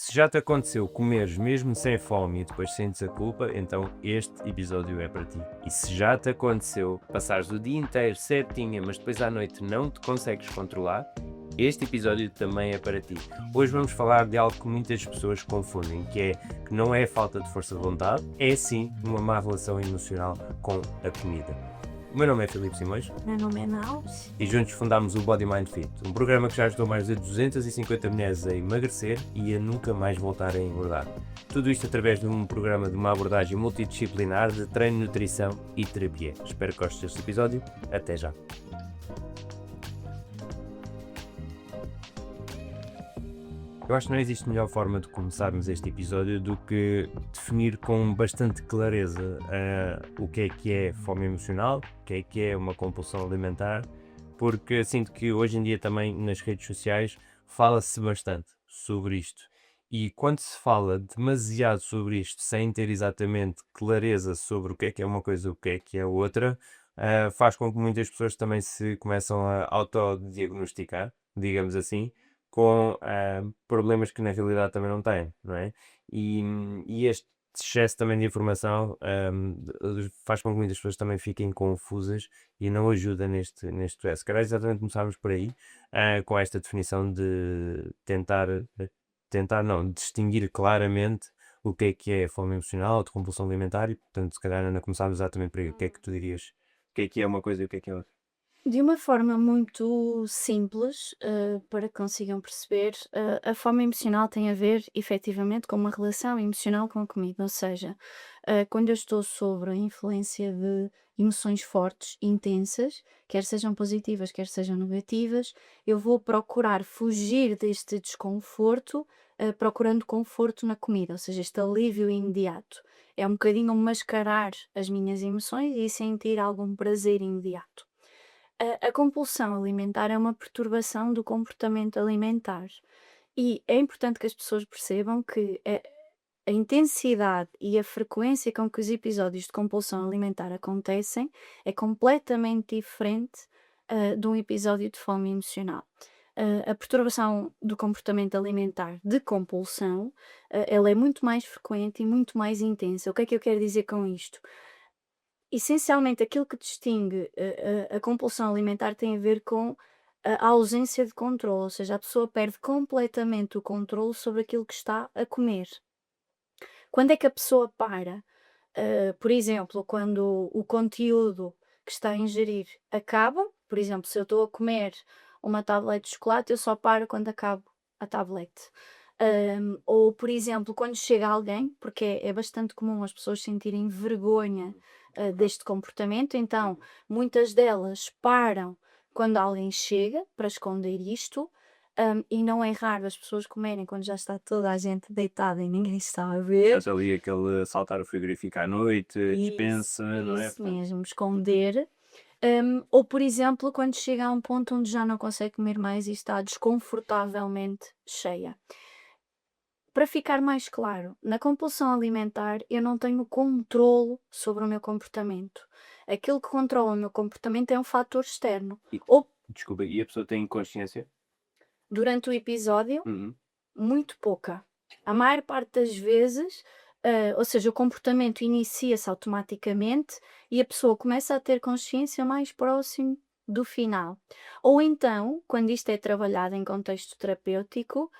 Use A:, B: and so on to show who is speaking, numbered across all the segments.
A: Se já te aconteceu comeres mesmo sem fome e depois sentes a culpa, então este episódio é para ti. E se já te aconteceu passares o dia inteiro certinha, mas depois à noite não te consegues controlar, este episódio também é para ti. Hoje vamos falar de algo que muitas pessoas confundem, que não é falta de força de vontade, é sim uma má relação emocional com a comida. O meu nome é Filipe Simões.
B: Meu nome é Naus.
A: E juntos fundámos o Body Mind Fit, um programa que já ajudou mais de 250 mulheres a emagrecer e a nunca mais voltar a engordar. Tudo isto através de um programa de uma abordagem multidisciplinar de treino, nutrição e terapia. Espero que gostes deste episódio. Até já! Eu acho que não existe melhor forma de começarmos este episódio do que definir com bastante clareza o que é fome emocional, o que é uma compulsão alimentar, porque sinto que hoje em dia também nas redes sociais fala-se bastante sobre isto. E quando se fala demasiado sobre isto sem ter exatamente clareza sobre o que é uma coisa e o que é outra, faz com que muitas pessoas também se começam a autodiagnosticar, digamos assim, com problemas que na realidade também não têm, não é? E este excesso também de informação faz com que muitas pessoas também fiquem confusas e não ajuda neste stress. Se calhar exatamente começarmos por aí, com esta definição de tentar não, distinguir claramente o que é fome emocional, de compulsão alimentar e, portanto, se calhar ainda começarmos exatamente por aí. O que é que tu dirias? O que é uma coisa e o que é outra?
B: De uma forma muito simples, para que consigam perceber, a fome emocional tem a ver efetivamente com uma relação emocional com a comida, ou seja, quando eu estou sob a influência de emoções fortes, intensas, quer sejam positivas, quer sejam negativas, eu vou procurar fugir deste desconforto, procurando conforto na comida, ou seja, este alívio imediato. É um bocadinho mascarar as minhas emoções e sentir algum prazer imediato. A compulsão alimentar é uma perturbação do comportamento alimentar e é importante que as pessoas percebam que a intensidade e a frequência com que os episódios de compulsão alimentar acontecem é completamente diferente, de um episódio de fome emocional. A perturbação do comportamento alimentar de compulsão, ela é muito mais frequente e muito mais intensa. O que é que eu quero dizer com isto? Essencialmente, aquilo que distingue a compulsão alimentar tem a ver com a ausência de controle, ou seja, a pessoa perde completamente o controle sobre aquilo que está a comer. Quando é que a pessoa para? Por exemplo, quando o conteúdo que está a ingerir acaba, por exemplo, se eu estou a comer uma tablete de chocolate, eu só paro quando acabo a tablete. Ou, por exemplo, quando chega alguém, porque é bastante comum as pessoas sentirem vergonha deste comportamento, então muitas delas param quando alguém chega para esconder isto. E não é raro as pessoas comerem quando já está toda a gente deitada e ninguém está a ver.
A: Faz ali aquele saltar o frigorífico à noite,
B: Isso,
A: dispensa, não é?
B: isso
A: Portanto,
B: mesmo, esconder. Ou, por exemplo, quando chega a um ponto onde já não consegue comer mais e está desconfortavelmente cheia. Para ficar mais claro, na compulsão alimentar eu não tenho controlo sobre o meu comportamento. Aquilo que controla o meu comportamento é um fator externo.
A: e,
B: Ou
A: desculpa, e a pessoa tem consciência?
B: durante o episódio,
A: Uhum.
B: muito pouca. A maior parte das vezes, ou seja, o comportamento inicia-se automaticamente e a pessoa começa a ter consciência mais próximo do final. Ou então, quando isto é trabalhado em contexto terapêutico,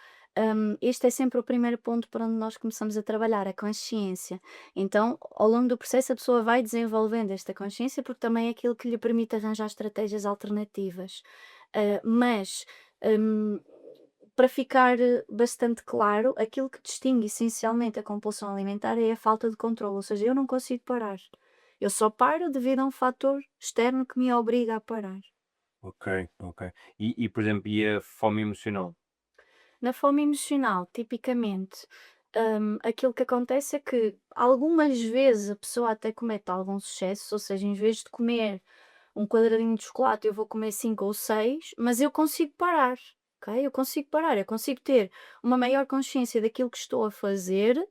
B: este é sempre o primeiro ponto para onde nós começamos a trabalhar, a consciência. Então, ao longo do processo, a pessoa vai desenvolvendo esta consciência porque também é aquilo que lhe permite arranjar estratégias alternativas. Mas hum, para ficar bastante claro, aquilo que distingue essencialmente a compulsão alimentar é a falta de controle, ou seja, eu não consigo parar. Eu só paro devido a um fator externo que me obriga a parar.
A: Ok, ok. Por exemplo, e a fome emocional?
B: Na fome emocional, tipicamente, aquilo que acontece é que algumas vezes a pessoa até comete alguns excessos, ou seja, em vez de comer um quadradinho de chocolate, eu vou comer 5 ou 6, mas eu consigo parar, ok? Eu consigo parar, eu consigo ter uma maior consciência daquilo que estou a fazer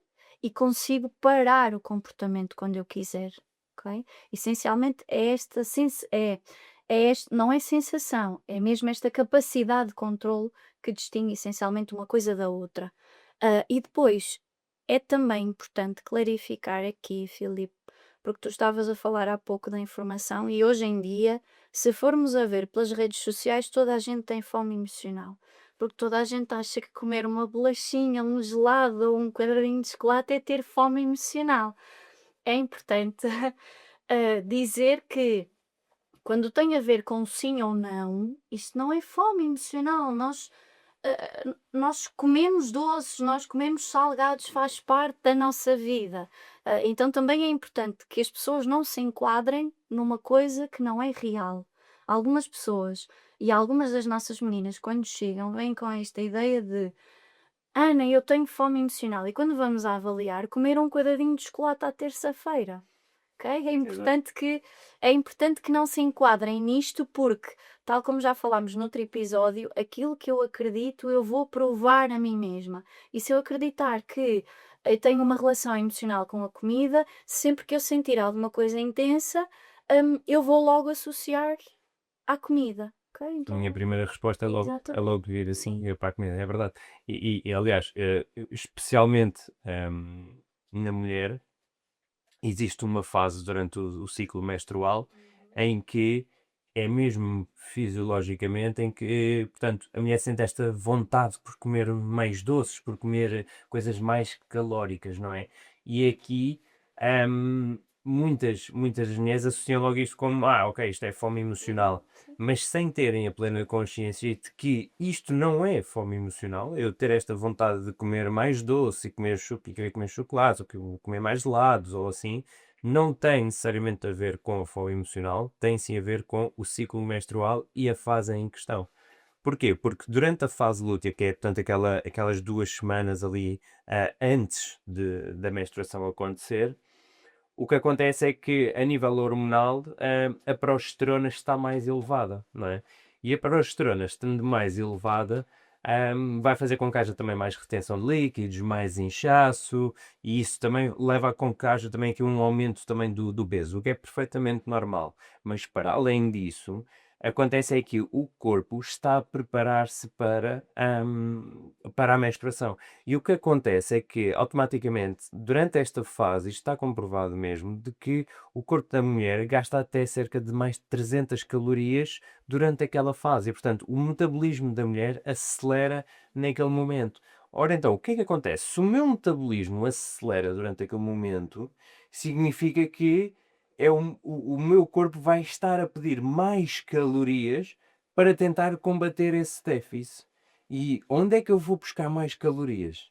B: e consigo parar o comportamento quando eu quiser, ok? Essencialmente é esta não é sensação, é mesmo esta capacidade de controle que distingue essencialmente uma coisa da outra. E depois é também importante clarificar aqui, Filipe, porque tu estavas a falar há pouco da informação e hoje em dia, se formos a ver pelas redes sociais, toda a gente tem fome emocional. Porque toda a gente acha que comer uma bolachinha, um gelado ou um quadradinho de chocolate é ter fome emocional. É importante dizer que quando tem a ver com sim ou não, isto não é fome emocional. Nós comemos doces, nós comemos salgados, faz parte da nossa vida. Então também é importante que as pessoas não se enquadrem numa coisa que não é real. Algumas pessoas e algumas das nossas meninas, quando chegam, vêm com esta ideia de Ana, eu tenho fome emocional. E quando vamos a avaliar, comeram um quadradinho de chocolate à terça-feira. Ok?
A: Exato.
B: É importante que não se enquadrem nisto, porque, tal como já falámos noutro episódio, aquilo que eu acredito, eu vou provar a mim mesma. E se eu acreditar que eu tenho uma relação emocional com a comida, sempre que eu sentir alguma coisa intensa, eu vou logo associar à comida. Ok?
A: A minha
B: Então,
A: primeira resposta é
B: exatamente.
A: logo vir assim para a comida, é verdade. Aliás, especialmente na mulher, existe uma fase durante o ciclo menstrual em que é mesmo fisiologicamente em que, portanto, a mulher sente esta vontade por comer mais doces, por comer coisas mais calóricas, não é? E aqui muitas mulheres associam logo isto como, ok, isto é fome emocional, mas sem terem a plena consciência de que isto não é fome emocional, eu ter esta vontade de comer mais doce e querer comer chocolate, ou comer mais gelados, ou assim, não tem necessariamente a ver com a fome emocional, tem sim a ver com o ciclo menstrual e a fase em questão. Porquê? Porque durante a fase lútea, que é portanto aquelas 2 semanas ali antes da menstruação acontecer, o que acontece é que a nível hormonal a progesterona está mais elevada, não é? E a progesterona estando mais elevada vai fazer com que haja também mais retenção de líquidos, mais inchaço, e isso também leva a com que haja também aqui um aumento também do peso, o que é perfeitamente normal. Mas para além disso, acontece é que o corpo está a preparar-se para a menstruação. E o que acontece é que, automaticamente, durante esta fase, isto está comprovado mesmo, de que o corpo da mulher gasta até cerca de mais de 300 calorias durante aquela fase. E, portanto, o metabolismo da mulher acelera naquele momento. Ora então, o que é que acontece? Se o meu metabolismo acelera durante aquele momento, significa que o meu corpo vai estar a pedir mais calorias para tentar combater esse déficit. E onde é que eu vou buscar mais calorias?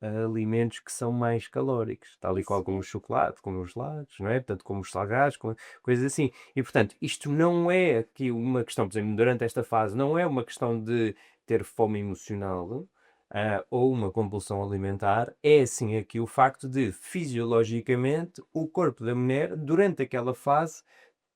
A: A alimentos que são mais calóricos, tal e qual
B: Isso
A: como o
B: mesmo.
A: chocolate, como os gelados, não é? Portanto, como os salgados, coisas assim. E, portanto, isto não é aqui uma questão, por exemplo, durante esta fase, não é uma questão de ter fome emocional, ou uma compulsão alimentar, é sim aqui o facto de, fisiologicamente, o corpo da mulher, durante aquela fase,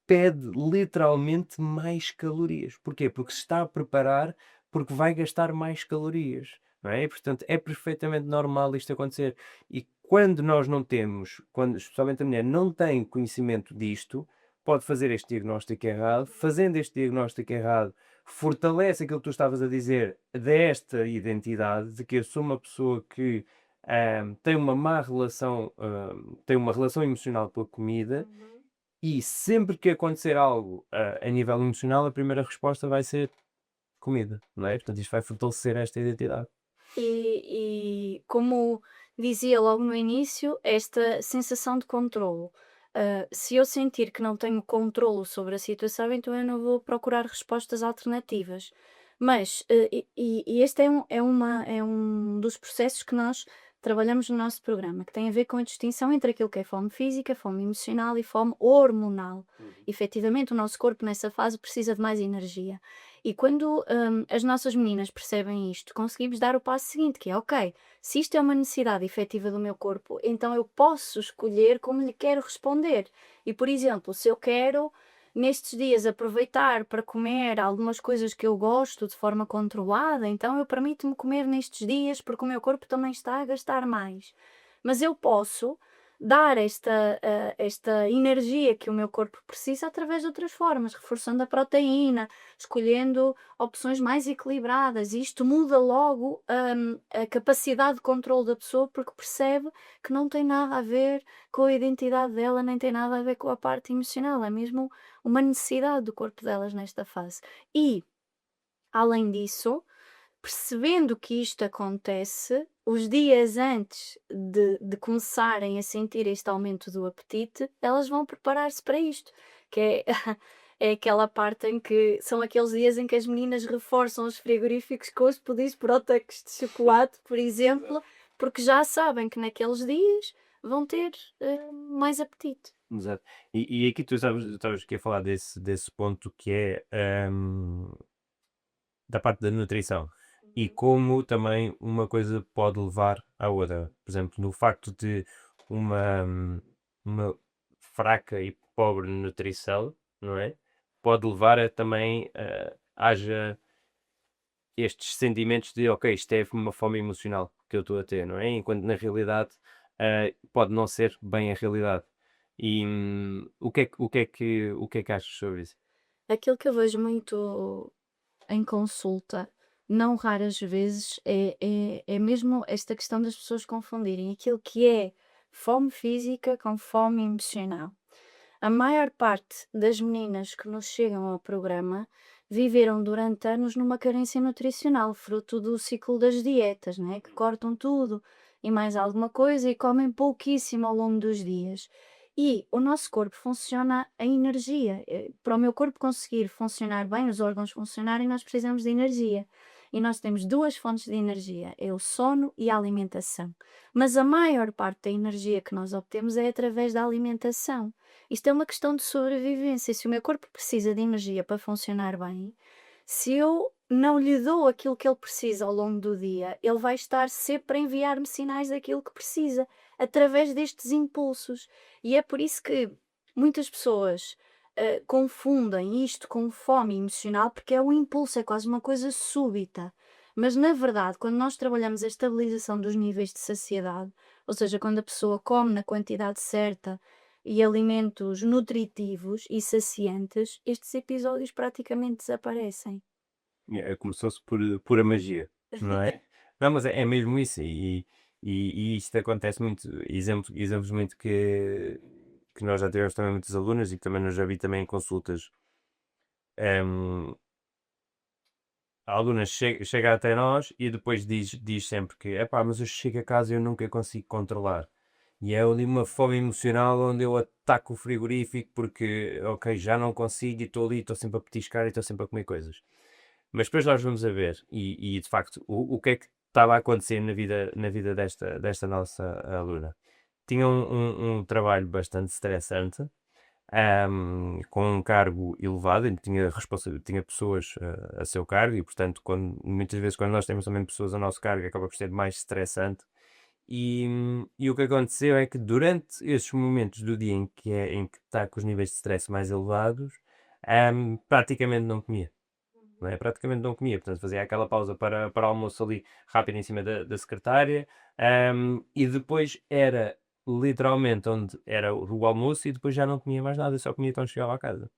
A: pede literalmente mais calorias. Porquê? Porque se está a preparar, porque vai gastar mais calorias, não é? E, portanto, é perfeitamente normal isto acontecer. E quando nós não temos, quando especialmente a mulher não tem conhecimento disto, pode fazer este diagnóstico errado. Fazendo este diagnóstico errado, fortalece aquilo que tu estavas a dizer desta identidade, de que eu sou uma pessoa que tem uma má relação, tem uma relação emocional com a comida,
B: Uhum.
A: e sempre que acontecer algo a nível emocional, a primeira resposta vai ser comida, não é? Portanto, isto vai fortalecer esta identidade.
B: E como dizia logo no início, esta sensação de controlo. Se eu sentir que não tenho controlo sobre a situação, então eu não vou procurar respostas alternativas. Mas, e este é um dos processos que nós trabalhamos no nosso programa, que tem a ver com a distinção entre aquilo que é fome física, fome emocional e fome hormonal.
A: Uhum.
B: Efetivamente, o nosso corpo nessa fase precisa de mais energia. E quando as nossas meninas percebem isto, conseguimos dar o passo seguinte, que é, ok, se isto é uma necessidade efetiva do meu corpo, então eu posso escolher como lhe quero responder. E, por exemplo, se eu quero, nestes dias, aproveitar para comer algumas coisas que eu gosto de forma controlada, então eu permito-me comer nestes dias porque o meu corpo também está a gastar mais. Mas eu posso, dar esta energia que o meu corpo precisa através de outras formas, reforçando a proteína, escolhendo opções mais equilibradas. E isto muda logo, a capacidade de controle da pessoa, porque percebe que não tem nada a ver com a identidade dela, nem tem nada a ver com a parte emocional, é mesmo uma necessidade do corpo delas nesta fase. E, além disso, percebendo que isto acontece, os dias antes de começarem a sentir este aumento do apetite, elas vão preparar-se para isto, que é é aquela parte em que são aqueles dias em que as meninas reforçam os frigoríficos com os pedidos proteics de chocolate, por exemplo, porque já sabem que naqueles dias vão ter, mais apetite.
A: Exato. E aqui tu estavas aqui a falar desse ponto que é, da parte da nutrição. E
B: Uhum.
A: como também uma coisa pode levar à outra. Por exemplo, no facto de uma fraca e pobre nutrição, não é? Pode levar a também haja estes sentimentos de ok, isto é uma fome emocional que eu estou a ter, não é? Enquanto na realidade pode não ser bem a realidade. E o que é que achas sobre isso?
B: Aquilo que eu vejo muito em consulta, não raras vezes, é mesmo esta questão das pessoas confundirem aquilo que é fome física com fome emocional. A maior parte das meninas que nos chegam ao programa viveram durante anos numa carência nutricional, fruto do ciclo das dietas, né? Que cortam tudo e mais alguma coisa e comem pouquíssimo ao longo dos dias. E o nosso corpo funciona a energia. Para o meu corpo conseguir funcionar bem, os órgãos funcionarem, nós precisamos de energia. E nós temos duas fontes de energia: é o sono e a alimentação. Mas a maior parte da energia que nós obtemos é através da alimentação. Isto é uma questão de sobrevivência. Se o meu corpo precisa de energia para funcionar bem, se eu não lhe dou aquilo que ele precisa ao longo do dia, ele vai estar sempre a enviar-me sinais daquilo que precisa, através destes impulsos. E é por isso que muitas pessoas confundem isto com fome emocional, porque é um impulso, é quase uma coisa súbita. Mas na verdade, quando nós trabalhamos a estabilização dos níveis de saciedade, ou seja, quando a pessoa come na quantidade certa e alimentos nutritivos e saciantes, estes episódios praticamente desaparecem.
A: Começou-se por pura magia, não é? Não, mas é mesmo isso, e isto acontece muito, exemplos muito que nós já tivemos também muitas alunas e que também nós já vi também em consultas. Em, a aluna chega até nós e depois diz sempre que, epá, mas eu chego a casa e eu nunca consigo controlar. E é ali uma fome emocional onde eu ataco o frigorífico porque, ok, já não consigo e estou ali, estou sempre a petiscar e estou sempre a comer coisas. Mas depois nós vamos a ver, e de facto, o que é que estava a acontecer na vida desta nossa aluna? Tinha um trabalho bastante estressante, com um cargo elevado, ele tinha pessoas a seu cargo, e portanto, muitas vezes, quando nós temos também pessoas a nosso cargo, acaba por ser mais estressante. E o que aconteceu é que durante esses momentos do dia em que está com os níveis de stress mais elevados, praticamente não comia, não é? Praticamente não comia, portanto fazia aquela pausa para almoço ali rápido em cima da secretária, e depois era literalmente onde era o almoço e depois já não comia mais nada, só comia quando chegava a casa.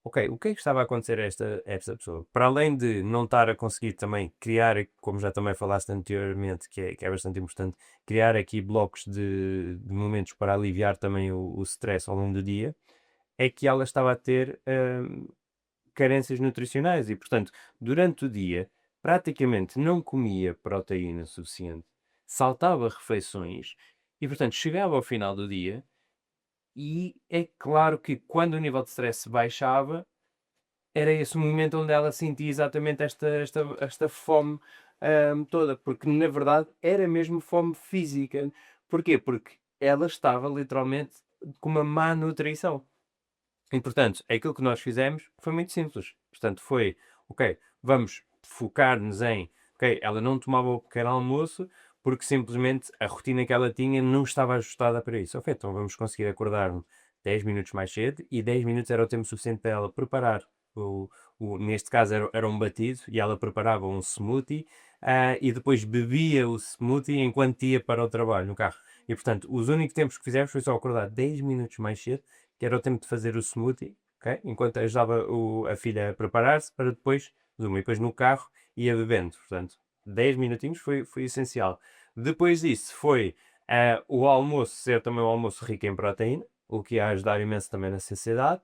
A: Ok, o que é que estava a acontecer a esta pessoa? Para além de não estar a conseguir também criar, como já também falaste anteriormente, que é bastante importante, criar aqui blocos de momentos para aliviar também o stress ao longo do dia, é que ela estava a ter carências nutricionais e, portanto, durante o dia praticamente não comia proteína suficiente, saltava refeições e, portanto, chegava ao final do dia e é claro que quando o nível de stress baixava, era esse o momento onde ela sentia exatamente esta fome toda, porque na verdade era mesmo fome física. Porquê? Porque ela estava literalmente com uma má nutrição. E, portanto, aquilo que nós fizemos foi muito simples. Portanto, foi, ok, vamos focar-nos em, ok, ela não tomava o pequeno almoço porque simplesmente a rotina que ela tinha não estava ajustada para isso. Ok, então vamos conseguir acordar 10 minutos mais cedo e 10 minutos era o tempo suficiente para ela preparar o, neste caso era um batido, e ela preparava um smoothie, e depois bebia o smoothie enquanto ia para o trabalho, no carro. E portanto, os únicos tempos que fizemos foi só acordar 10 minutos mais cedo, que era o tempo de fazer o smoothie, ok? Enquanto ajudava a filha a preparar-se, para depois, e depois no carro ia bebendo. Portanto, 10 minutinhos foi essencial. Depois disso foi o almoço ser também um almoço rico em proteína, o que ia ajudar imenso também na saciedade,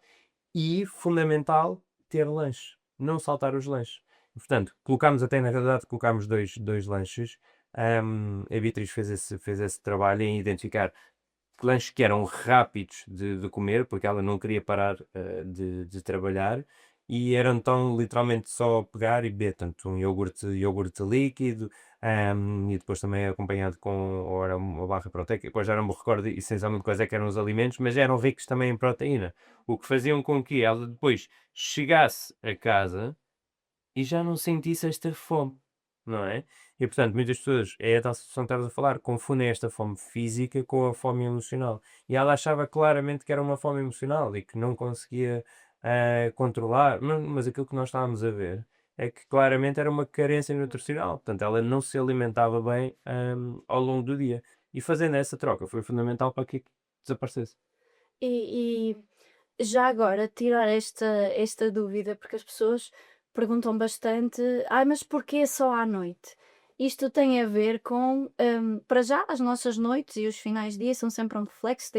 A: e fundamental ter lanche, não saltar os lanches. Portanto, colocámos até na realidade, colocámos dois lanches. A Beatriz fez esse trabalho em identificar lanches que eram rápidos de comer, porque ela não queria parar de trabalhar, e eram então literalmente só pegar e beber, tanto um iogurte líquido, e depois também acompanhado com ou era uma barra proteica, depois já não me recordo essencialmente quais é que eram os alimentos, mas eram ricos também em proteína, o que faziam com que ela depois chegasse a casa e já não sentisse esta fome, não é? E portanto, muitas pessoas, é a tal situação que estavas a falar, confundem esta fome física com a fome emocional. E ela achava claramente que era uma fome emocional e que não conseguia controlar, mas aquilo que nós estávamos a ver é que claramente era uma carência nutricional. Portanto, ela não se alimentava bem ao longo do dia. E fazendo essa troca foi fundamental para que desaparecesse.
B: E já agora, tirar esta dúvida, porque as pessoas perguntam bastante: "Ai, mas porquê só à noite?". Isto tem a ver com, para já, as nossas noites e os finais de dia são sempre um reflexo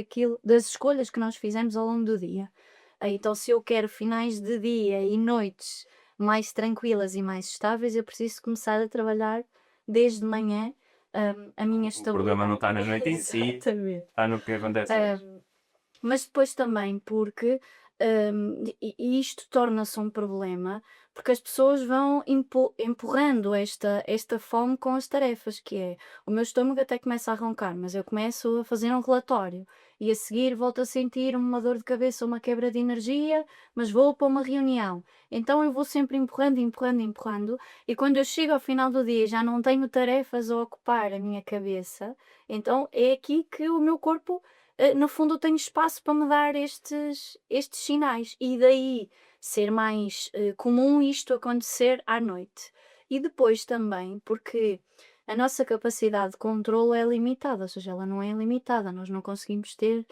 B: das escolhas que nós fizemos ao longo do dia. Então, se eu quero finais de dia e noites mais tranquilas e mais estáveis, eu preciso começar a trabalhar desde de manhã, a minha
A: O problema não
B: estabilidade.
A: está na noite em si,
B: Exatamente.
A: está no que acontece antes.
B: Mas depois também porque, e isto torna-se um problema, porque as pessoas vão empurrando esta fome com as tarefas, que é, o meu estômago até começa a roncar, mas eu começo a fazer um relatório e a seguir volto a sentir uma dor de cabeça, uma quebra de energia, mas vou para uma reunião. Então eu vou sempre empurrando, empurrando, empurrando, e quando eu chego ao final do dia e já não tenho tarefas a ocupar a minha cabeça, então é aqui que o meu corpo, no fundo, eu tenho espaço para me dar estes sinais, e daí ser mais comum isto acontecer à noite. E depois também, porque a nossa capacidade de controle é limitada, ou seja, ela não é ilimitada, nós não conseguimos ter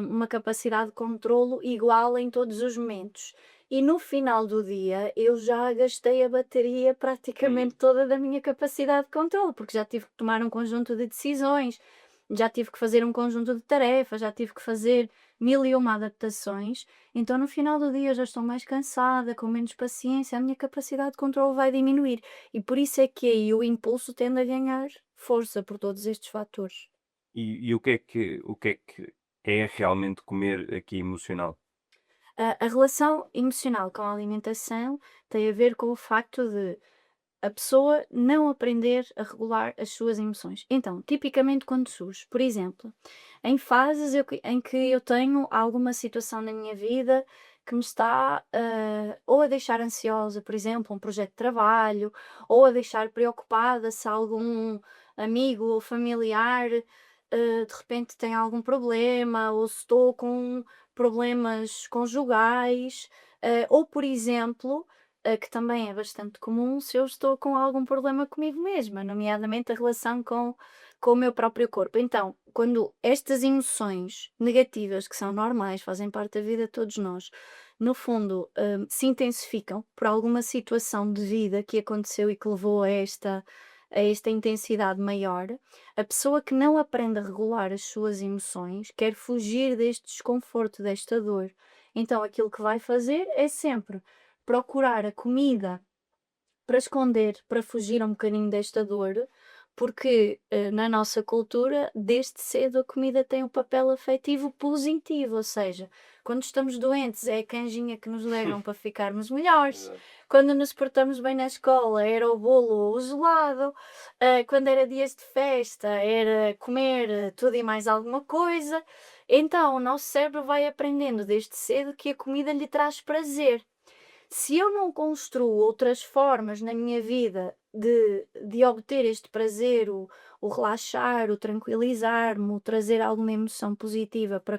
B: uma capacidade de controlo igual em todos os momentos. E no final do dia eu já gastei a bateria praticamente toda da minha capacidade de controle, porque já tive que tomar um conjunto de decisões, já tive que fazer um conjunto de tarefas, já tive que fazer mil e uma adaptações, então no final do dia eu já estou mais cansada, com menos paciência, a minha capacidade de controle vai diminuir. E por isso é que aí o impulso tende a ganhar força por todos estes fatores.
A: E o que é que é realmente comer aqui emocional?
B: A relação emocional com a alimentação tem a ver com o facto de a pessoa não aprender a regular as suas emoções. Então, tipicamente quando surge, por exemplo, em fases em que eu tenho alguma situação na minha vida que me está ou a deixar ansiosa, por exemplo, um projeto de trabalho, ou a deixar preocupada se algum amigo ou familiar de repente tem algum problema, ou se estou com problemas conjugais, ou por exemplo, que também é bastante comum, se eu estou com algum problema comigo mesma, nomeadamente a relação com o meu próprio corpo. Então, quando estas emoções negativas, que são normais, fazem parte da vida de todos nós, no fundo, se intensificam por alguma situação de vida que aconteceu e que levou a esta intensidade maior, a pessoa que não aprende a regular as suas emoções quer fugir deste desconforto, desta dor. Então, aquilo que vai fazer é sempre procurar a comida para esconder, para fugir um bocadinho desta dor, porque, na nossa cultura, desde cedo a comida tem um papel afetivo positivo, ou seja, quando estamos doentes é a canjinha que nos deram para ficarmos melhores,
A: Exato.
B: quando nos portamos bem na escola era o bolo ou o gelado, quando era dias de festa era comer tudo e mais alguma coisa. Então o nosso cérebro vai aprendendo desde cedo que a comida lhe traz prazer. Se eu não construo outras formas na minha vida de obter este prazer, o relaxar, o tranquilizar-me, o trazer alguma emoção positiva para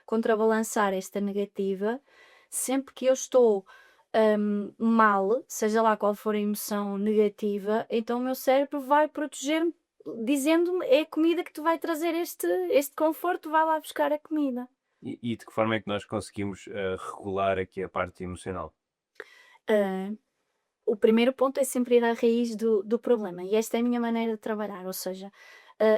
B: contrabalançar esta negativa, sempre que eu estou mal, seja lá qual for a emoção negativa, então o meu cérebro vai proteger-me dizendo-me: "É a comida que te vai trazer este conforto, vai lá buscar a comida".
A: E de que forma é que nós conseguimos regular aqui a parte emocional?
B: Ah, o primeiro ponto é sempre ir à raiz do problema e esta é a minha maneira de trabalhar, ou seja,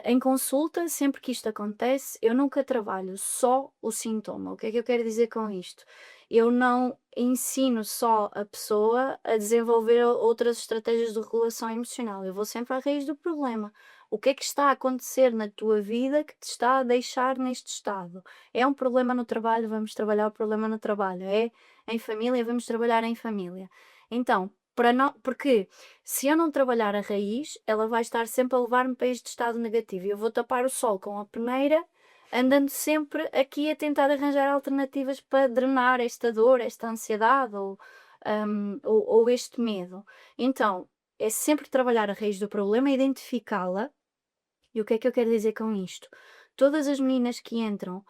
B: em consulta, sempre que isto acontece, eu nunca trabalho só o sintoma. O que é que eu quero dizer com isto? Eu não ensino só a pessoa a desenvolver outras estratégias de regulação emocional, eu vou sempre à raiz do problema. O que é que está a acontecer na tua vida que te está a deixar neste estado? É um problema no trabalho, vamos trabalhar o problema no trabalho. É em família, vamos trabalhar em família. Então, porque se eu não trabalhar a raiz, ela vai estar sempre a levar-me para este estado negativo e eu vou tapar o sol com a peneira, andando sempre aqui a tentar arranjar alternativas para drenar esta dor, esta ansiedade ou este medo. Então, é sempre trabalhar a raiz do problema, identificá-la. E o que é que eu quero dizer com isto? Todas as meninas que entram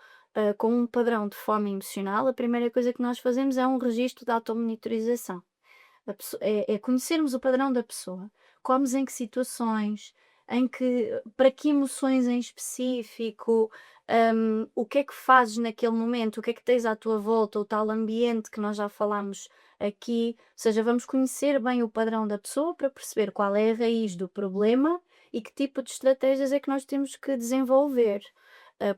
B: com um padrão de fome emocional, a primeira coisa que nós fazemos é um registro de automonitorização. É conhecermos o padrão da pessoa. Comes em que situações, para que emoções em específico, o que é que fazes naquele momento, o que é que tens à tua volta, o tal ambiente que nós já falámos aqui. Ou seja, vamos conhecer bem o padrão da pessoa para perceber qual é a raiz do problema e que tipo de estratégias é que nós temos que desenvolver.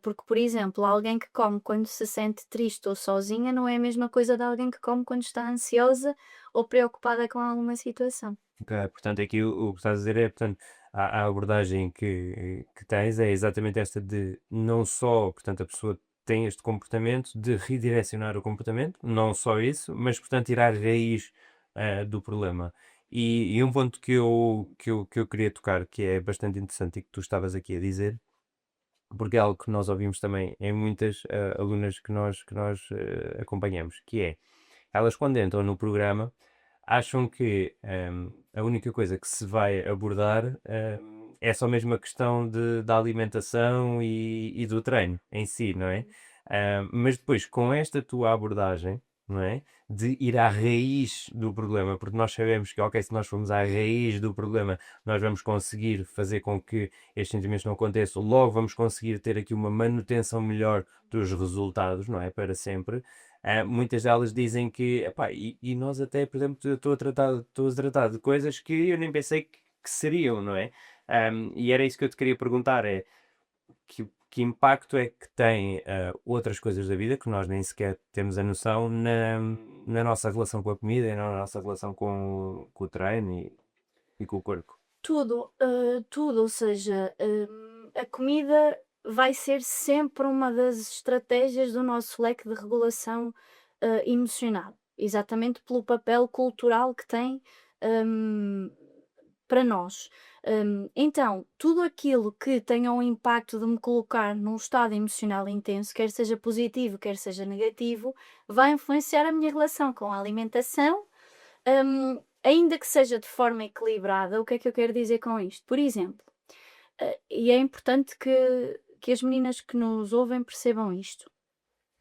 B: Porque, por exemplo, alguém que come quando se sente triste ou sozinha não é a mesma coisa de alguém que come quando está ansiosa ou preocupada com alguma situação.
A: Ok, portanto, aqui o que estás a dizer é, portanto, a abordagem que tens é exatamente esta de não só, portanto, a pessoa tem este comportamento de redirecionar o comportamento, não só isso, mas, portanto, ir à raiz do problema. E um ponto que eu queria tocar, que é bastante interessante e que tu estavas aqui a dizer, porque é algo que nós ouvimos também em muitas alunas que nós acompanhamos, que é, elas quando entram no programa acham que a única coisa que se vai abordar é só mesmo a questão da alimentação e do treino em si, não é? Mas depois, com esta tua abordagem, não é? De ir à raiz do problema, porque nós sabemos que, ok, se nós formos à raiz do problema, nós vamos conseguir fazer com que estes sentimentos não aconteçam, logo vamos conseguir ter aqui uma manutenção melhor dos resultados, não é? Para sempre. Muitas delas dizem que, epá, e nós até, por exemplo, eu estou a tratar de coisas que eu nem pensei que seriam, não é? E era isso que eu te queria perguntar, é que impacto é que tem outras coisas da vida que nós nem sequer temos a noção na nossa relação com a comida e na nossa relação com o treino e com o corpo.
B: Tudo, ou seja, a comida vai ser sempre uma das estratégias do nosso leque de regulação, emocional, exatamente pelo papel cultural que tem, hum, para nós. Então, tudo aquilo que tenha um impacto de me colocar num estado emocional intenso, quer seja positivo, quer seja negativo, vai influenciar a minha relação com a alimentação. Ainda que seja de forma equilibrada, o que é que eu quero dizer com isto? Por exemplo, e é importante que as meninas que nos ouvem percebam isto.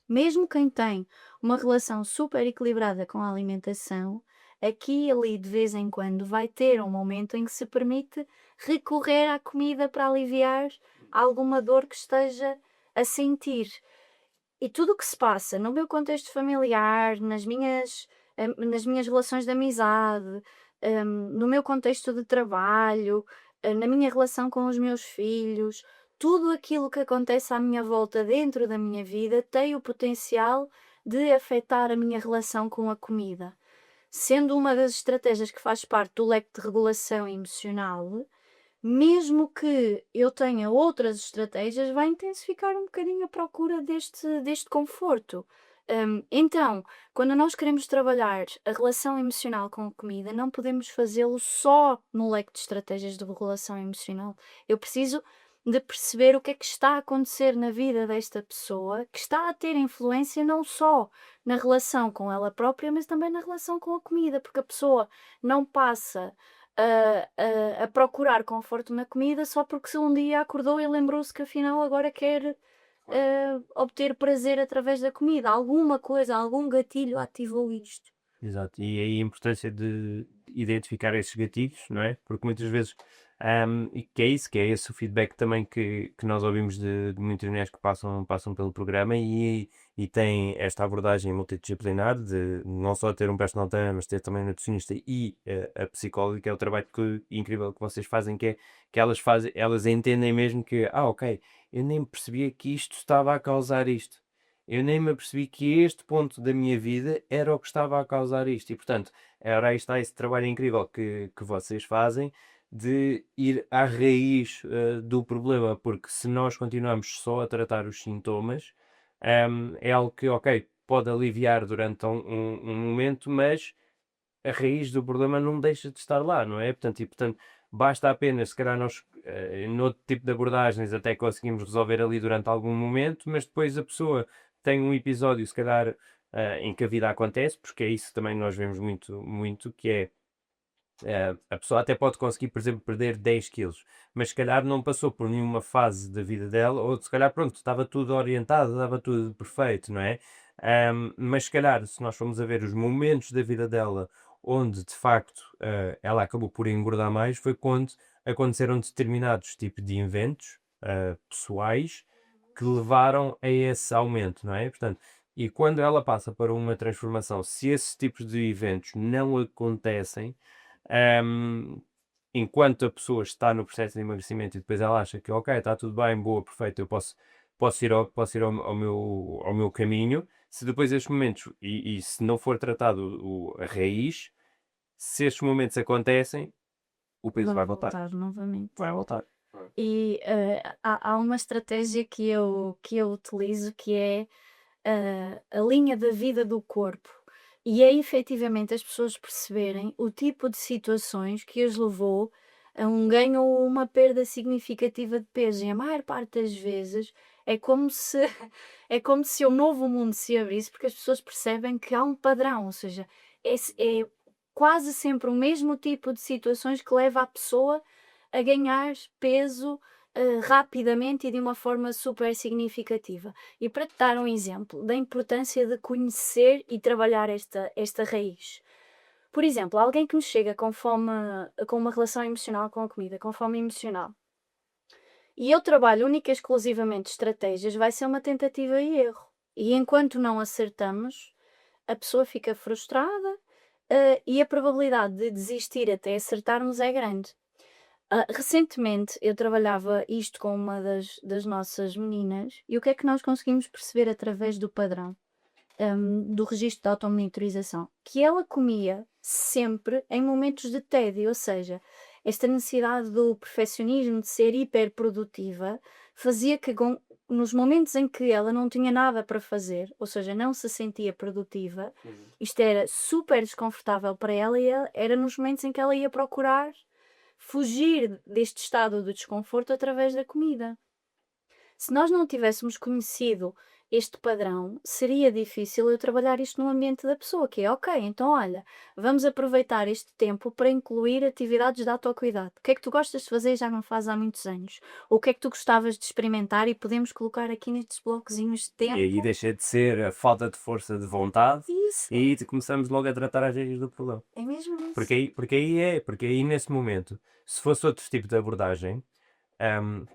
B: Mesmo quem tem uma relação super equilibrada com a alimentação, aqui e ali de vez em quando vai ter um momento em que se permite recorrer à comida para aliviar alguma dor que esteja a sentir. E tudo o que se passa no meu contexto familiar, nas minhas relações de amizade, no meu contexto de trabalho, na minha relação com os meus filhos, tudo aquilo que acontece à minha volta dentro da minha vida tem o potencial de afetar a minha relação com a comida. Sendo uma das estratégias que faz parte do leque de regulação emocional, mesmo que eu tenha outras estratégias, vai intensificar um bocadinho a procura deste conforto. Então, quando nós queremos trabalhar a relação emocional com a comida, não podemos fazê-lo só no leque de estratégias de regulação emocional. Eu preciso de perceber o que é que está a acontecer na vida desta pessoa, que está a ter influência não só na relação com ela própria, mas também na relação com a comida, porque a pessoa não passa a procurar conforto na comida só porque se um dia acordou e lembrou-se que afinal agora quer obter prazer através da comida. Alguma coisa, algum gatilho ativou isto.
A: Exato, e aí a importância de identificar esses gatilhos, não é? Porque muitas vezes, e que é isso, que é esse o feedback também que nós ouvimos de muitas mulheres que passam pelo programa e têm esta abordagem multidisciplinar de não só ter um personal trainer, mas ter também um nutricionista e a psicóloga, que é o trabalho incrível que vocês fazem, que é que elas entendem mesmo que, ok, eu nem percebia que isto estava a causar isto. Eu nem me apercebi que este ponto da minha vida era o que estava a causar isto. E, portanto, ora aí está esse trabalho incrível que vocês fazem de ir à raiz do problema, porque se nós continuamos só a tratar os sintomas, é algo que, ok, pode aliviar durante um momento, mas a raiz do problema não deixa de estar lá, não é? Portanto, basta apenas, se calhar nós, noutro tipo de abordagens, até conseguimos resolver ali durante algum momento, mas depois a pessoa tem um episódio, se calhar, em que a vida acontece, porque é isso também nós vemos muito, muito, que é a pessoa até pode conseguir, por exemplo, perder 10 quilos, mas se calhar não passou por nenhuma fase da vida dela, ou se calhar, pronto, estava tudo orientado, estava tudo perfeito, não é? Mas se calhar, se nós formos a ver os momentos da vida dela onde de facto ela acabou por engordar mais, foi quando aconteceram determinados tipos de eventos pessoais que levaram a esse aumento, não é? Portanto, e quando ela passa para uma transformação, se esses tipos de eventos não acontecem, um, enquanto a pessoa está no processo de emagrecimento e depois ela acha que ok, está tudo bem, boa, perfeito, eu posso ir ao meu caminho, se depois estes momentos, e se não for tratado a raiz, se estes momentos acontecem, o peso
B: Vão
A: vai voltar.
B: voltar novamente.
A: Vai voltar.
B: E há uma estratégia que eu utilizo que é a linha da vida do corpo. E é efetivamente as pessoas perceberem o tipo de situações que as levou a um ganho ou uma perda significativa de peso. E a maior parte das vezes é como se é como se um novo mundo se abrisse, porque as pessoas percebem que há um padrão, ou seja, é quase sempre o mesmo tipo de situações que leva a pessoa a ganhar peso rapidamente e de uma forma super significativa. E para te dar um exemplo da importância de conhecer e trabalhar esta raiz. Por exemplo, alguém que me chega com fome, com uma relação emocional com a comida, com fome emocional, e eu trabalho única e exclusivamente estratégias, vai ser uma tentativa e erro. E enquanto não acertamos, a pessoa fica frustrada, e a probabilidade de desistir até acertarmos é grande. Recentemente eu trabalhava isto com uma das nossas meninas e o que é que nós conseguimos perceber através do padrão, do registro de automonitorização? Que ela comia sempre em momentos de tédio, ou seja, esta necessidade do perfeccionismo, de ser hiperprodutiva, fazia que nos momentos em que ela não tinha nada para fazer, ou seja, não se sentia produtiva, isto era super desconfortável para ela e era nos momentos em que ela ia procurar fugir deste estado de desconforto através da comida. Se nós não tivéssemos conhecido este padrão, seria difícil eu trabalhar isto no ambiente da pessoa, que é ok, então olha, vamos aproveitar este tempo para incluir atividades de autocuidado. O que é que tu gostas de fazer e já não fazes há muitos anos? Ou o que é que tu gostavas de experimentar e podemos colocar aqui nestes blocozinhos de
A: E aí
B: tempo?
A: deixa de ser a falta de força de vontade
B: Isso,
A: e aí começamos logo a tratar as raízes do problema.
B: é mesmo isso.
A: Porque aí nesse momento, se fosse outro tipo de abordagem,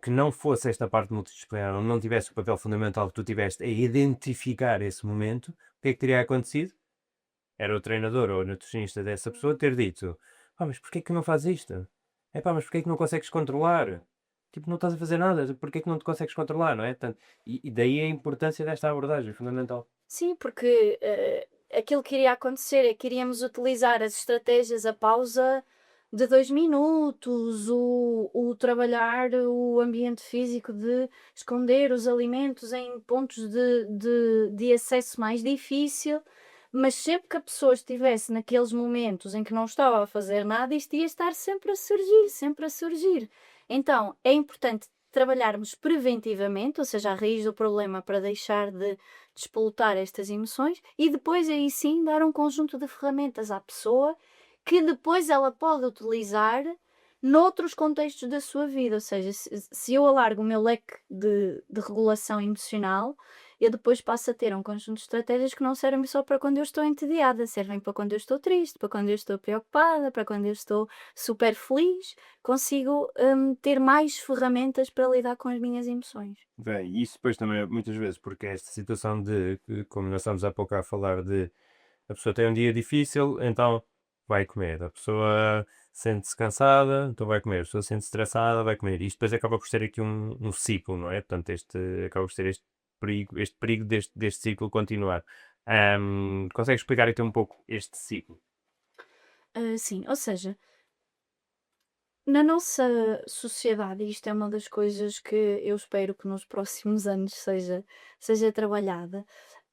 A: que não fosse esta parte multidisciplinar, ou não tivesse o papel fundamental que tu tiveste a identificar esse momento, o que é que teria acontecido? Era o treinador ou o nutricionista dessa pessoa ter dito: pá, mas porquê que não fazes isto? É pá, mas porquê que não consegues controlar? Tipo, não estás a fazer nada, porquê que não te consegues controlar, não é? Portanto, e daí a importância desta abordagem, fundamental.
B: Sim, porque aquilo que iria acontecer é que iríamos utilizar as estratégias, a pausa de 2 minutos, o trabalhar o ambiente físico de esconder os alimentos em pontos de acesso mais difícil, mas sempre que a pessoa estivesse naqueles momentos em que não estava a fazer nada, isto ia estar sempre a surgir, sempre a surgir. Então, é importante trabalharmos preventivamente, ou seja, a raiz do problema para deixar de despolutar estas emoções e depois aí sim dar um conjunto de ferramentas à pessoa que depois ela pode utilizar noutros contextos da sua vida. Ou seja, se eu alargo o meu leque de regulação emocional, eu depois passo a ter um conjunto de estratégias que não servem só para quando eu estou entediada, servem para quando eu estou triste, para quando eu estou preocupada, para quando eu estou super feliz. Consigo, ter mais ferramentas para lidar com as minhas emoções.
A: Bem, isso depois também é muitas vezes, porque é esta situação de, como nós estamos há pouco a falar, de a pessoa tem um dia difícil, então vai comer. A pessoa sente-se cansada, então vai comer. A pessoa sente-se estressada, vai comer. Isto depois acaba por ser aqui um ciclo, não é? Portanto, acaba por ser este perigo deste ciclo continuar. Consegue explicar então um pouco este ciclo?
B: Sim, ou seja, na nossa sociedade, e isto é uma das coisas que eu espero que nos próximos anos seja trabalhada,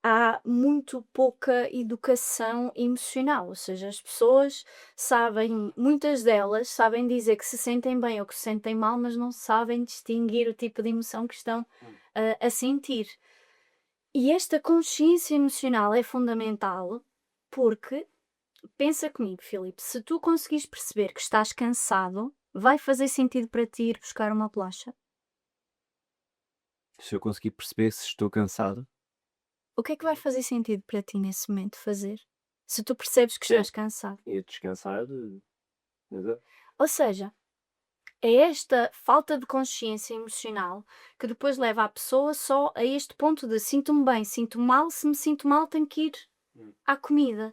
B: há muito pouca educação emocional, ou seja, as pessoas sabem, muitas delas sabem dizer que se sentem bem ou que se sentem mal, mas não sabem distinguir o tipo de emoção que estão a sentir. E esta consciência emocional é fundamental porque, pensa comigo, Filipe, se tu conseguires perceber que estás cansado, vai fazer sentido para ti ir buscar uma bolacha?
C: Se eu conseguir perceber se estou cansado,
B: O que é que vai fazer sentido para ti nesse momento fazer? Se tu percebes que
C: sim,
B: estás cansado.
C: e descansar, exato.
B: Ou seja, é esta falta de consciência emocional que depois leva a pessoa só a este ponto de sinto-me bem, sinto mal, se me sinto mal tenho que ir
C: Hum.
B: à comida.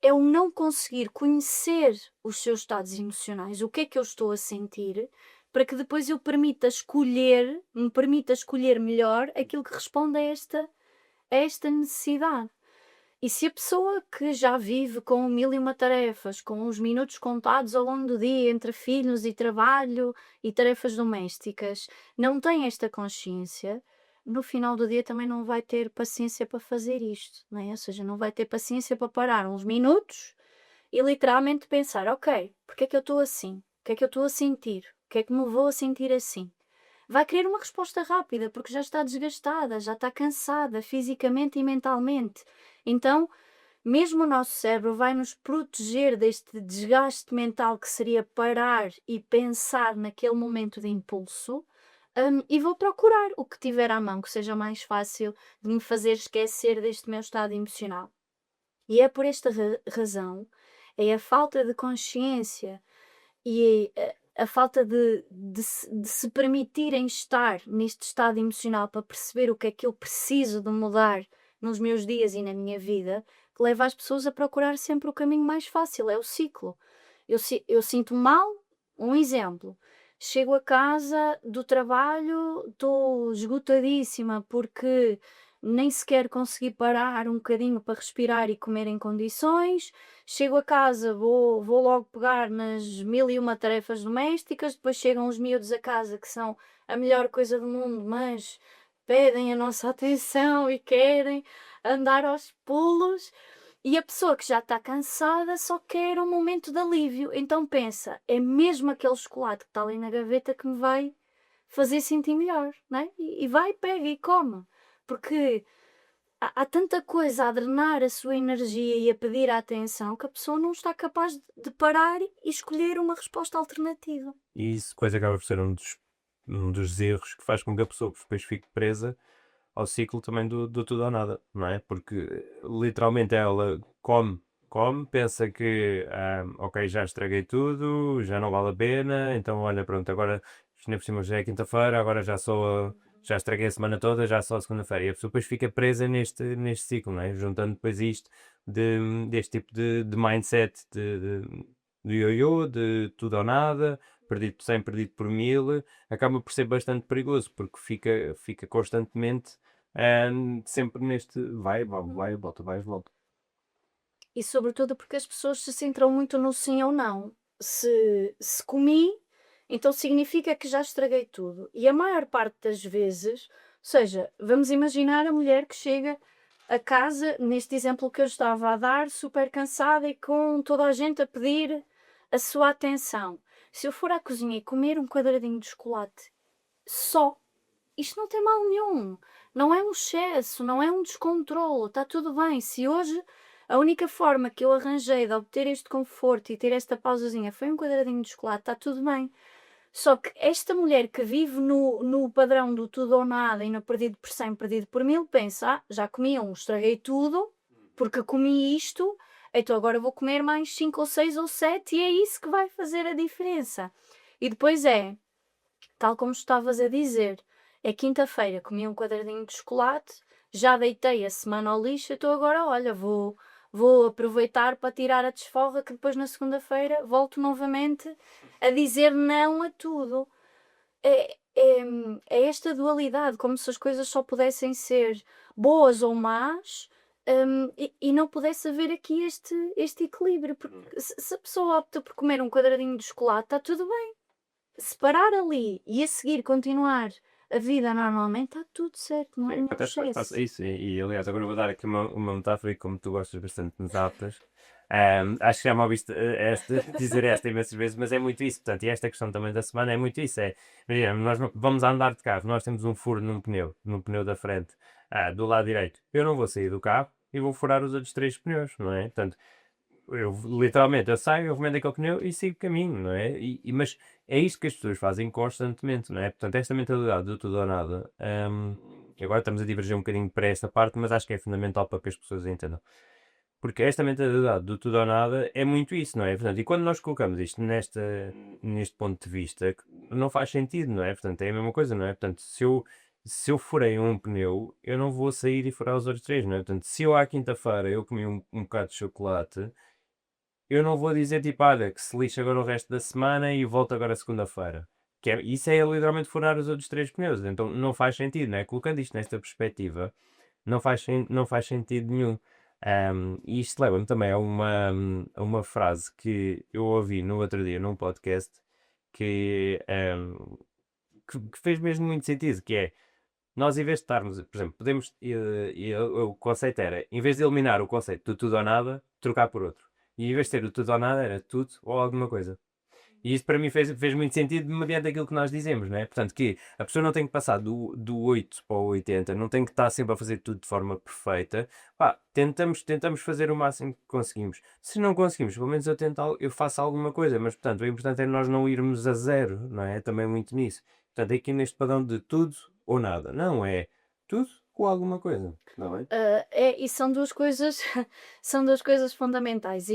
B: É o não conseguir conhecer os seus estados emocionais, o que é que eu estou a sentir, para que depois eu me permita escolher melhor aquilo que responde a esta necessidade. E se a pessoa que já vive com mil e uma tarefas, com os minutos contados ao longo do dia entre filhos e trabalho e tarefas domésticas, não tem esta consciência, no final do dia também não vai ter paciência para fazer isto, não é? Ou seja, não vai ter paciência para parar uns minutos e literalmente pensar: ok, porque é que eu estou assim? O que é que eu estou a sentir? O que é que me vou a sentir assim? Vai querer uma resposta rápida, porque já está desgastada, já está cansada fisicamente e mentalmente. Então, mesmo o nosso cérebro vai nos proteger deste desgaste mental que seria parar e pensar naquele momento de impulso, e vou procurar o que tiver à mão, que seja mais fácil de me fazer esquecer deste meu estado emocional. E é por esta razão, é a falta de consciência e a falta de se permitirem estar neste estado emocional para perceber o que é que eu preciso de mudar nos meus dias e na minha vida, que leva as pessoas a procurar sempre o caminho mais fácil, é o ciclo. Eu sinto mal, um exemplo. Chego a casa do trabalho, estou esgotadíssima porque nem sequer consegui parar um bocadinho para respirar e comer em condições. Chego a casa, vou logo pegar nas mil e uma tarefas domésticas, depois chegam os miúdos a casa que são a melhor coisa do mundo, mas pedem a nossa atenção e querem andar aos pulos. E a pessoa que já está cansada só quer um momento de alívio. Então pensa, é mesmo aquele chocolate que está ali na gaveta que me vai fazer sentir melhor, né? E vai, pega e come. Porque há tanta coisa a drenar a sua energia e a pedir a atenção que a pessoa não está capaz de parar e escolher uma resposta alternativa.
A: E isso depois acaba por ser um dos erros que faz com que a pessoa depois fique presa ao ciclo também do tudo ou nada, não é? Porque literalmente ela come, pensa que ok, já estraguei tudo, já não vale a pena, então olha, pronto, agora isto ainda por cima já é quinta-feira, agora já estraguei a semana toda, já só a segunda-feira. E a pessoa depois fica presa neste ciclo, não é? Juntando depois isto deste tipo de mindset de ioiô, de tudo ou nada, perdido por 100, perdido por 1000, acaba por ser bastante perigoso, porque fica constantemente sempre neste vai, volta, vai, volta.
B: E sobretudo porque as pessoas se centram muito no sim ou não. Se comi, então significa que já estraguei tudo. E a maior parte das vezes, ou seja, vamos imaginar a mulher que chega a casa, neste exemplo que eu estava a dar, super cansada e com toda a gente a pedir a sua atenção. Se eu for à cozinha e comer um quadradinho de chocolate só, isto não tem mal nenhum. Não é um excesso, não é um descontrole, está tudo bem. Se hoje a única forma que eu arranjei de obter este conforto e ter esta pausazinha foi um quadradinho de chocolate, está tudo bem. Só que esta mulher que vive no padrão do tudo ou nada e no perdido por 100, perdido por 1000, pensa: já comi um, estraguei tudo, porque comi isto, então agora vou comer mais 5 ou 6 ou 7 e é isso que vai fazer a diferença. E depois tal como estavas a dizer, é quinta-feira, comi um quadradinho de chocolate, já deitei a semana ao lixo, então agora, olha, vou aproveitar para tirar a desforra que depois na segunda-feira volto novamente a dizer não a tudo. É esta dualidade, como se as coisas só pudessem ser boas ou más, e não pudesse haver aqui este equilíbrio, porque se a pessoa opta por comer um quadradinho de chocolate, está tudo bem. Se parar ali e a seguir continuar a vida normalmente, está tudo certo, não é nenhum
A: Até faço
B: excesso.
A: isso, e aliás, agora vou dar aqui uma metáfora, e como tu gostas bastante de metáforas, acho que já me ouviste dizer esta imensas vezes, mas é muito isso. Portanto, e esta questão também da semana é muito isso. Imagina, nós vamos a andar de carro, nós temos um furo num pneu da frente, do lado direito. Eu não vou sair do carro e vou furar os outros 3 pneus, não é? Portanto, eu saio, eu remendo aquele pneu e sigo o caminho, não é? Mas é isto que as pessoas fazem constantemente, não é? Portanto, esta mentalidade do tudo ou nada, agora estamos a divergir um bocadinho para esta parte, mas acho que é fundamental para que as pessoas entendam. Porque esta mentalidade do tudo ou nada é muito isso, não é? Portanto, e quando nós colocamos isto neste ponto de vista, não faz sentido, não é? Portanto, é a mesma coisa, não é? Portanto, se eu furei um pneu, eu não vou sair e furar os outros 3, não é? Portanto, se eu à quinta-feira eu comi um bocado de chocolate, eu não vou dizer tipo, olha, que se lixa agora o resto da semana e volto agora segunda-feira. Isso é literalmente furar os outros 3 pneus. Então não faz sentido, né? Colocando isto nesta perspectiva, não faz sentido nenhum. E isto leva-me também a uma frase que eu ouvi no outro dia num podcast que fez mesmo muito sentido, que é, nós em vez de estarmos, por exemplo, podemos, o conceito era, em vez de eliminar o conceito do tudo ou nada, trocar por outro. E em vez de ter o tudo ou nada, era tudo ou alguma coisa. E isso para mim fez muito sentido mediante aquilo que nós dizemos, não é? Portanto, que a pessoa não tem que passar do 8 para o 80, não tem que estar sempre a fazer tudo de forma perfeita. Pá, tentamos fazer o máximo que conseguimos. Se não conseguimos, pelo menos eu faço alguma coisa, mas portanto, o importante é nós não irmos a zero, não é? Também muito nisso. Portanto, é aqui neste padrão de tudo ou nada. Não é tudo ou alguma coisa, não é?
B: E são duas coisas, são duas coisas fundamentais.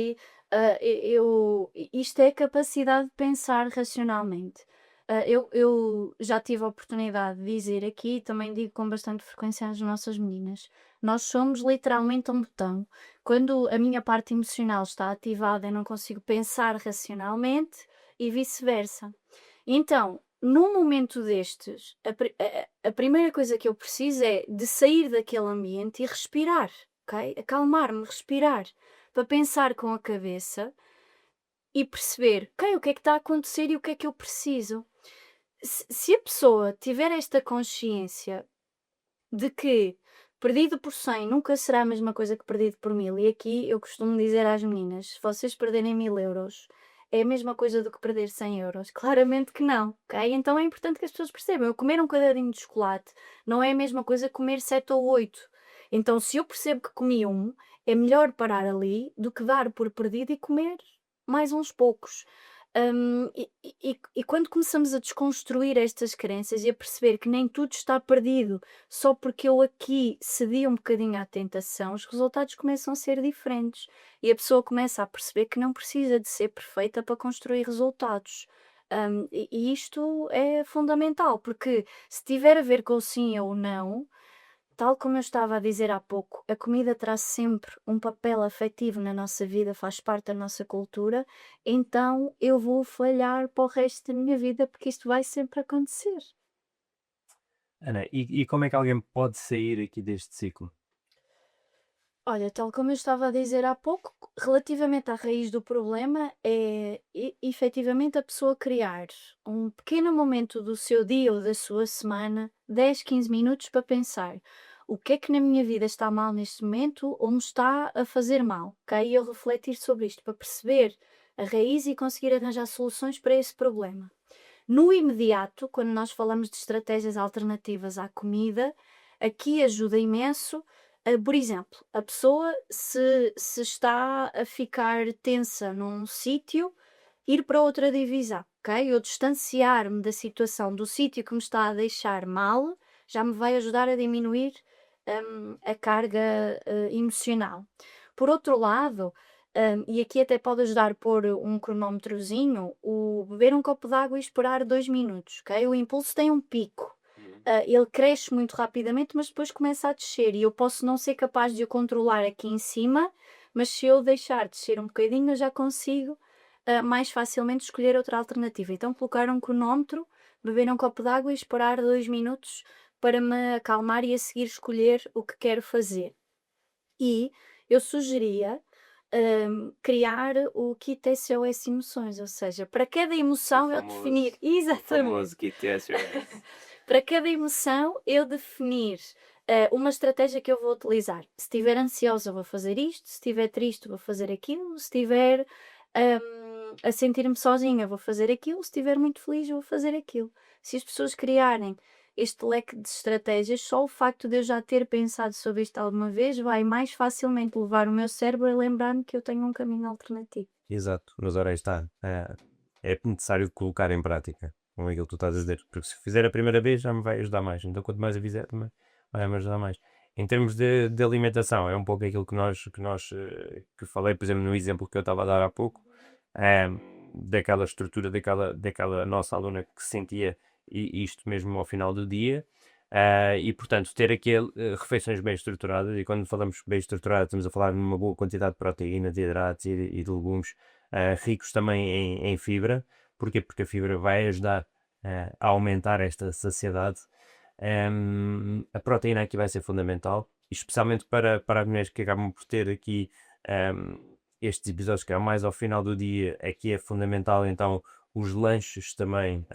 B: Isto é capacidade de pensar racionalmente. Eu já tive a oportunidade de dizer aqui, também digo com bastante frequência às nossas meninas, nós somos literalmente um botão. Quando a minha parte emocional está ativada, eu não consigo pensar racionalmente e vice-versa. Então, num momento destes, a primeira coisa que eu preciso é de sair daquele ambiente e respirar, ok? Acalmar-me, respirar, para pensar com a cabeça e perceber, ok, o que é que está a acontecer e o que é que eu preciso. Se a pessoa tiver esta consciência de que perdido por 100 nunca será a mesma coisa que perdido por 1000, e aqui eu costumo dizer às meninas, se vocês perderem 1000 euros, é a mesma coisa do que perder 100 euros? Claramente que não, ok? Então é importante que as pessoas percebam, eu comer um quadradinho de chocolate não é a mesma coisa que comer 7 ou 8. Então se eu percebo que comi um, é melhor parar ali do que dar por perdido e comer mais uns poucos. E quando começamos a desconstruir estas crenças e a perceber que nem tudo está perdido só porque eu aqui cedi um bocadinho à tentação, os resultados começam a ser diferentes e a pessoa começa a perceber que não precisa de ser perfeita para construir resultados. E isto é fundamental, porque se tiver a ver com o sim ou não, tal como eu estava a dizer há pouco, a comida traz sempre um papel afetivo na nossa vida, faz parte da nossa cultura, então eu vou falhar para o resto da minha vida porque isto vai sempre acontecer.
A: Ana, e como é que alguém pode sair aqui deste ciclo?
B: Olha, tal como eu estava a dizer há pouco, relativamente à raiz do problema, é efetivamente a pessoa criar um pequeno momento do seu dia ou da sua semana, 10, 15 minutos para pensar o que é que na minha vida está mal neste momento ou me está a fazer mal, ok? E eu refletir sobre isto para perceber a raiz e conseguir arranjar soluções para esse problema. No imediato, quando nós falamos de estratégias alternativas à comida, aqui ajuda imenso. Por exemplo, a pessoa se está a ficar tensa num sítio, ir para outra divisão. ok? Eu distanciar-me da situação, do sítio que me está a deixar mal, já me vai ajudar a diminuir a carga emocional. Por outro lado, e aqui até pode ajudar pôr um cronómetrozinho, o beber um copo de água e esperar 2 minutos, ok? O impulso tem um pico. Ele cresce muito rapidamente, mas depois começa a descer e eu posso não ser capaz de o controlar aqui em cima, mas se eu deixar descer um bocadinho, eu já consigo mais facilmente escolher outra alternativa. Então, colocar um cronómetro, beber um copo de água e esperar 2 minutos para me acalmar e a seguir escolher o que quero fazer. E eu sugeria criar o kit SOS emoções, ou seja, para cada emoção eu definir. Exatamente.
C: Kit SOS.
B: Para cada emoção, eu definir uma estratégia que eu vou utilizar. Se estiver ansiosa, vou fazer isto. Se estiver triste, vou fazer aquilo. Se estiver a sentir-me sozinha, vou fazer aquilo. Se estiver muito feliz, vou fazer aquilo. Se as pessoas criarem este leque de estratégias, só o facto de eu já ter pensado sobre isto alguma vez vai mais facilmente levar o meu cérebro a lembrar-me que eu tenho um caminho alternativo.
A: Exato, mas ora aí está. É necessário colocar em prática, como é aquilo que tu estás a dizer, porque se fizer a primeira vez já me vai ajudar mais, então quanto mais eu fizer também vai me ajudar mais. Em termos de alimentação, é um pouco aquilo que falei, por exemplo, no exemplo que eu estava a dar há pouco, daquela estrutura daquela nossa aluna que sentia isto mesmo ao final do dia. E portanto ter aqui refeições bem estruturadas, e quando falamos bem estruturadas estamos a falar de uma boa quantidade de proteína, de hidratos e de legumes, ricos também em fibra. Porquê? Porque a fibra vai ajudar a aumentar esta saciedade. A proteína aqui vai ser fundamental, especialmente para as mulheres que acabam por ter aqui estes episódios que é mais ao final do dia. Aqui é fundamental então os lanches também,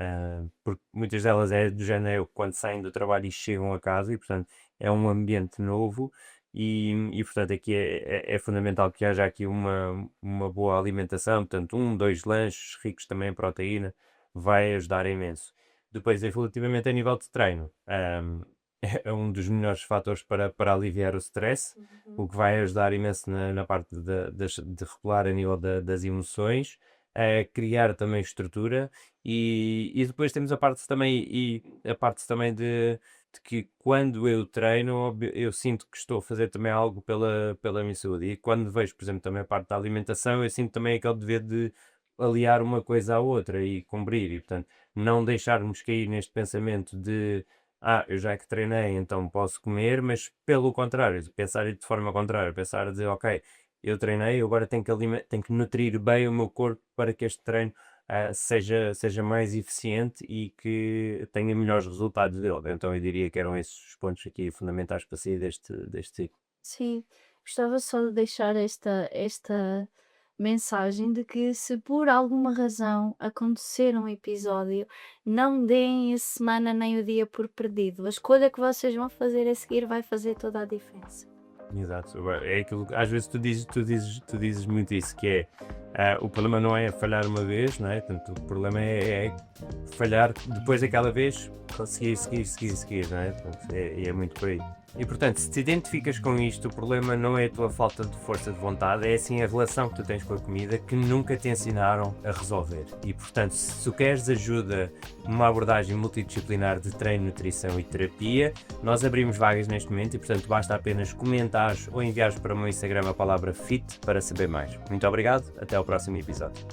A: porque muitas delas é do género quando saem do trabalho e chegam a casa, e portanto é um ambiente novo, e portanto aqui é fundamental que haja aqui uma boa alimentação. Portanto 2 lanches ricos também em proteína vai ajudar imenso. Depois, relativamente a nível de treino, é um dos melhores fatores para aliviar o stress, o que vai ajudar imenso na parte de regular a nível das emoções, a criar também estrutura, e depois temos a parte também de que quando eu treino eu sinto que estou a fazer também algo pela minha saúde, e quando vejo, por exemplo, também a parte da alimentação, eu sinto também aquele dever de aliar uma coisa à outra e cumprir, e portanto não deixarmos cair neste pensamento de eu já que treinei, então posso comer, mas pelo contrário, pensar de forma contrária, pensar a dizer, ok, eu treinei, agora tenho que nutrir bem o meu corpo para que este treino seja mais eficiente e que tenha melhores resultados dele. Então eu diria que eram esses os pontos aqui fundamentais para sair deste ciclo.
B: Sim, gostava só de deixar esta mensagem de que se por alguma razão acontecer um episódio, não deem a semana nem o dia por perdido. A escolha que vocês vão fazer a seguir vai fazer toda a diferença.
A: Exato, é aquilo que às vezes tu dizes muito isso, que é o problema não é falhar uma vez, não é? Portanto, o problema é falhar depois daquela vez, seguir, não é? Portanto, é muito por aí. E portanto, se te identificas com isto, o problema não é a tua falta de força de vontade, é assim a relação que tu tens com a comida que nunca te ensinaram a resolver. E portanto, se tu queres ajuda numa abordagem multidisciplinar de treino, nutrição e terapia, nós abrimos vagas neste momento, e portanto basta apenas comentares ou enviares para o meu Instagram a palavra FIT para saber mais. Muito obrigado, até ao próximo episódio.